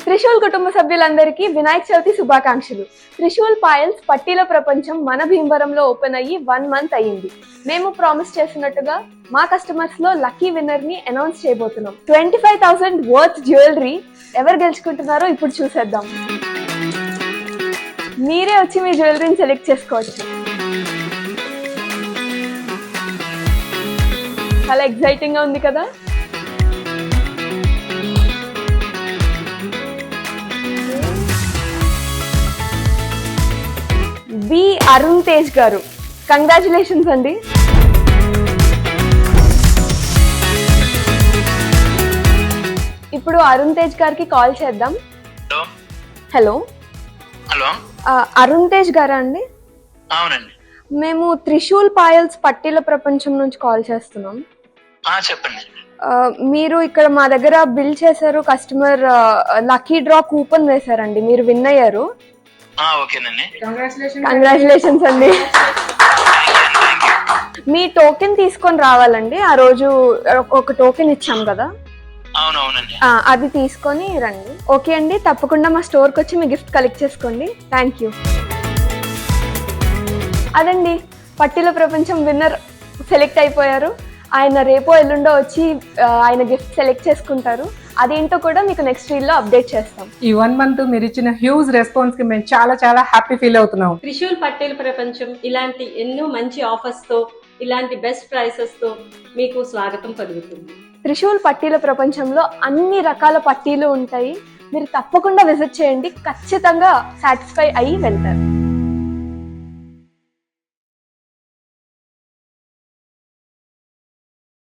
త్రిశూల్ కుటుంబ సభ్యులందరికీ వినాయక చవితి శుభాకాంక్షలు. త్రిశూల్ పాయల్స్ పట్టీల ప్రపంచం మన భీమవరంలో ఓపెన్ అయ్యి 1 month అయ్యింది. మేము ప్రామిస్ చేసినట్టుగా మా కస్టమర్స్ లో లక్కీ విన్నర్ ని అనౌన్స్ చేయబోతున్నాం. 25,000 వర్త్ జ్యువెలరీ ఎవరు గెలుచుకుంటున్నారో ఇప్పుడు చూసేద్దాం. మీరే వచ్చి మీ జ్యువెలరీని సెలెక్ట్ చేసుకోవచ్చు. చాలా ఎక్సైటింగ్ గా ఉంది కదా. బి అరుణ్ తేజ్ గారు, కంగ్రాచులేషన్స్ అండి. ఇప్పుడు అరుణ్ తేజ్ గారికి కాల్ చేద్దాం. హలో హలో, అరుణ్ తేజ్ గారా అండి? అవునండి, మేము త్రిశూల్ పాయల్స్ పట్టీల ప్రపంచం నుంచి కాల్ చేస్తున్నాం. చెప్పండి. మీరు ఇక్కడ మా దగ్గర బిల్ చేశారు, కస్టమర్ లక్కీ డ్రా కూపన్ వేశారండి, మీరు విన్ అయ్యారు. ఓకేనండి, కంగ్రాచులేషన్స్ అండి. మీ టోకెన్ తీసుకొని రావాలండి. ఆ రోజు ఒక టోకెన్ ఇచ్చాం కదా, అవునవునండి, అది తీసుకొని రండి. ఓకే అండి, తప్పకుండా మా స్టోర్కి వచ్చి మీ గిఫ్ట్ కలెక్ట్ చేసుకోండి. Thank you. అదండి, పట్టీల ప్రపంచం విన్నర్ సెలెక్ట్ అయిపోయారు. ఆయన రేపో ఎల్లుండో వచ్చి ఆయన గిఫ్ట్ సెలెక్ట్ చేసుకుంటారు. అదేంటో కూడా మీకు నెక్స్ట్ రీల్ లో అప్డేట్ చేస్తాం. ఈ 1 month మీరు ఇచ్చిన హ్యూజ్ రెస్పాన్స్ కి మేము చాలా చాలా హ్యాపీ ఫీల్ అవుతున్నాం. త్రిశూల్ పట్టేల ప్రపంచం ఇలాంటి ఎన్నో మంచి ఆఫర్స్ తో, ఇలాంటి బెస్ట్ ప్రైసెస్ తో మీకు స్వాగతం పలుకుతుంది. త్రిశూల్ పట్టీల ప్రపంచంలో అన్ని రకాల పట్టీలు ఉంటాయి. మీరు తప్పకుండా విజిట్ చేయండి, ఖచ్చితంగా సాటిస్ఫై అయ్యి వెళ్తారు.